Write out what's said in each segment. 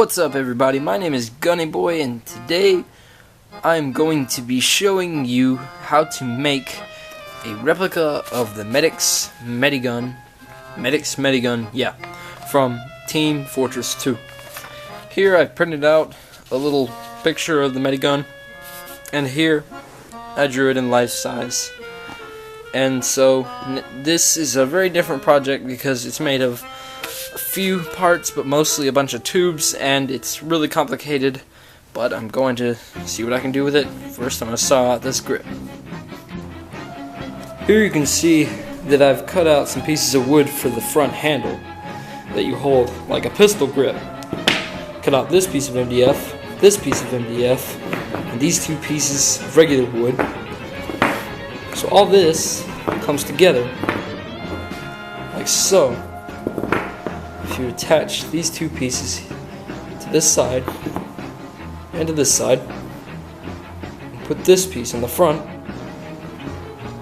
What's up everybody, my name is Gunnyboy and today I'm going to be showing you how to make a replica of the Medi-Gun, yeah, from Team Fortress 2. Here I've printed out a little picture of the Medi-Gun, and here I drew it in life size. And so this is a very different project because it's made of a few parts, but mostly a bunch of tubes, and it's really complicated, but I'm going to see what I can do with it. First I'm going to saw out this grip. Here you can see that I've cut out some pieces of wood for the front handle that you hold like a pistol grip. Cut out this piece of MDF, this piece of MDF, and these two pieces of regular wood. So all this comes together like so. If you attach these two pieces to this side and to this side, and put this piece in the front,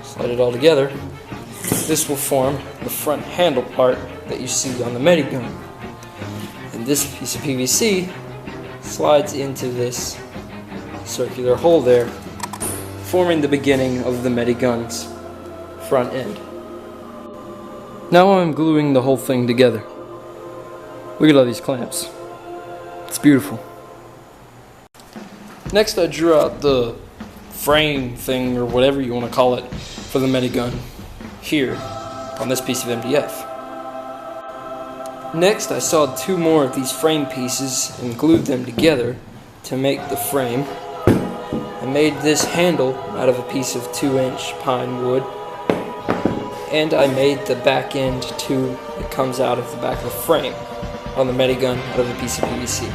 slide it all together, this will form the front handle part that you see on the Medi-Gun. And this piece of PVC slides into this circular hole there, forming the beginning of the Medi-Gun's front end. Now I'm gluing the whole thing together. Look at all these clamps. It's beautiful. Next I drew out the frame thing, or whatever you want to call it, for the Medi-Gun here on this piece of MDF. Next I sawed two more of these frame pieces and glued them together to make the frame. I made this handle out of a piece of 2-inch pine wood, and I made the back end tube that comes out of the back of the frame on the Medi-Gun out of a piece of PVC.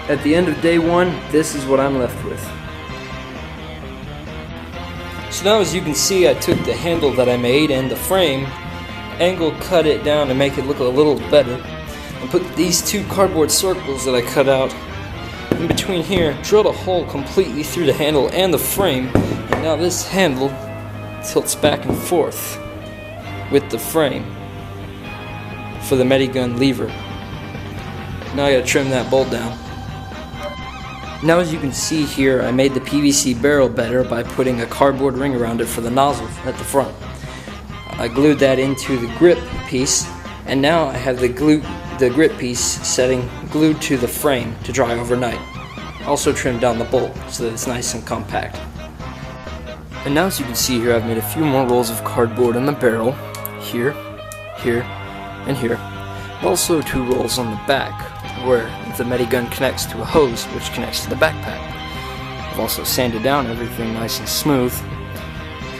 At the end of day one, this is what I'm left with. So now, as you can see, I took the handle that I made and the frame, angle cut it down to make it look a little better, and put these two cardboard circles that I cut out in between here, drilled a hole completely through the handle and the frame, and now this handle tilts back and forth with the frame for the Medi-Gun lever. Now I gotta trim that bolt down. Now, as you can see here, I made the PVC barrel better by putting a cardboard ring around it for the nozzle at the front. I glued that into the grip piece, and now I have the grip piece setting glued to the frame to dry overnight. Also trimmed down the bolt so that it's nice and compact. And now, as you can see here, I've made a few more rolls of cardboard on the barrel, here, here, and here. Also 2 rolls on the back, where the Medi-Gun connects to a hose which connects to the backpack. I've also sanded down everything nice and smooth,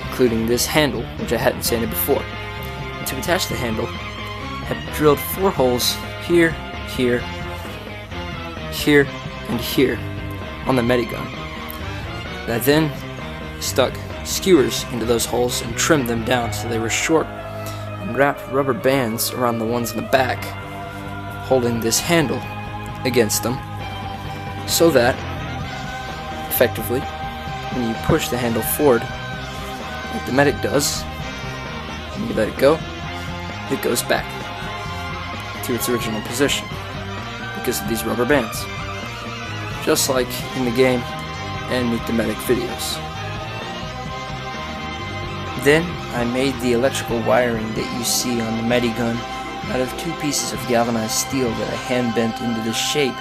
including this handle, which I hadn't sanded before. And to attach the handle, I had drilled 4 holes here, here, here, and here on the Medi-Gun. I then stuck skewers into those holes and trimmed them down so they were short, and wrapped rubber bands around the ones in the back, holding this handle against them, so that effectively when you push the handle forward like the Medic does and you let it go, it goes back to its original position because of these rubber bands, just like in the game and Meet the Medic videos. Then I made the electrical wiring that you see on the Medi-Gun out of 2 pieces of galvanized steel that I hand bent into this shape,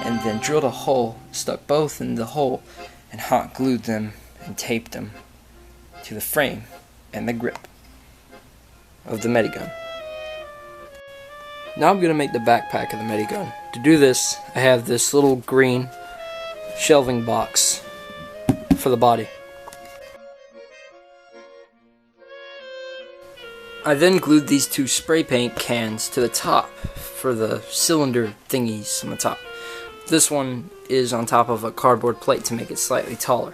and then drilled a hole, stuck both in the hole, and hot glued them and taped them to the frame and the grip of the Medi-Gun. Now I'm going to make the backpack of the Medi-Gun. To do this, I have this little green shelving box for the body. I then glued these 2 spray paint cans to the top for the cylinder thingies on the top. This one is on top of a cardboard plate to make it slightly taller.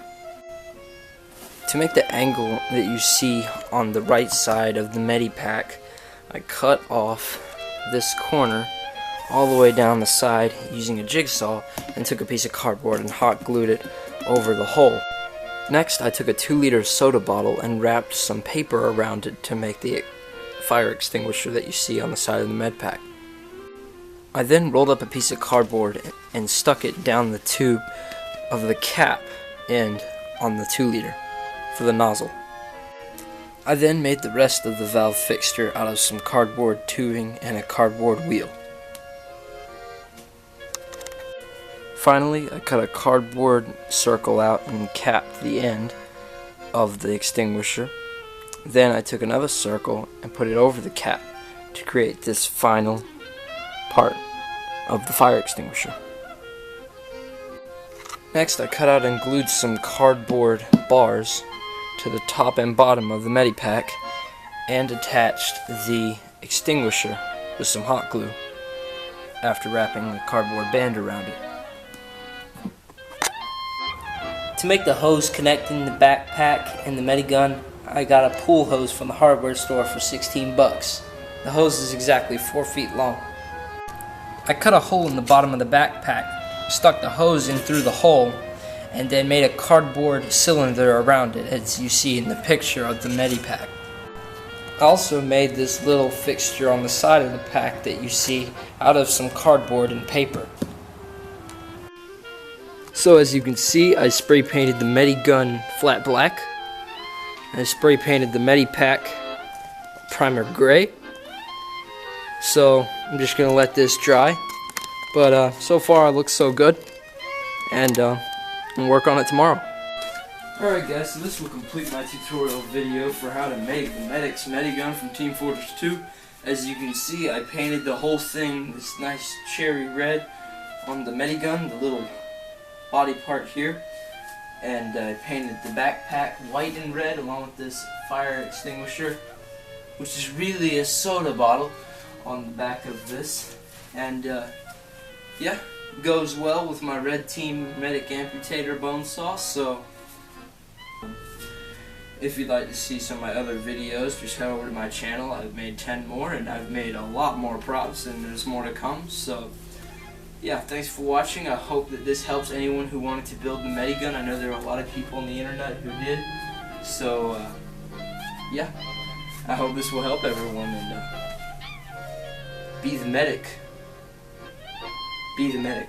To make the angle that you see on the right side of the Medi-Pack, I cut off this corner all the way down the side using a jigsaw, and took a piece of cardboard and hot glued it over the hole. Next, I took a 2-liter soda bottle and wrapped some paper around it to make the fire extinguisher that you see on the side of the med pack. I then rolled up a piece of cardboard and stuck it down the tube of the cap end on the 2-liter for the nozzle. I then made the rest of the valve fixture out of some cardboard tubing and a cardboard wheel. Finally, I cut a cardboard circle out and capped the end of the extinguisher. Then I took another circle and put it over the cap to create this final part of the fire extinguisher. Next, I cut out and glued some cardboard bars to the top and bottom of the Medi-Pack and attached the extinguisher with some hot glue after wrapping the cardboard band around it. To make the hose connecting the backpack and the Medi-Gun, I got a pool hose from the hardware store for 16 bucks. The hose is exactly 4 feet long. I cut a hole in the bottom of the backpack, stuck the hose in through the hole, and then made a cardboard cylinder around it, as you see in the picture of the Medi-Pack. I also made this little fixture on the side of the pack that you see out of some cardboard and paper. So as you can see, I spray painted the Medi-Gun flat black, and I spray painted the Medi-Pack primer gray. So I'm just going to let this dry, but so far it looks so good, and I'll work on it tomorrow. Alright guys, so this will complete my tutorial video for how to make the Medic's Medi-Gun from Team Fortress 2. As you can see, I painted the whole thing this nice cherry red on the Medi-Gun, the little body part here, and I painted the backpack white and red along with this fire extinguisher, which is really a soda bottle, on the back of this. And yeah, goes well with my Red Team Medic Amputator bone saw. So if you'd like to see some of my other videos, just head over to my channel. I've made 10 more, and I've made a lot more props, and there's more to come. So yeah, thanks for watching. I hope that this helps anyone who wanted to build the Medi-Gun. I know there are a lot of people on the internet who did. So yeah, I hope this will help everyone, and be the medic. Be the medic.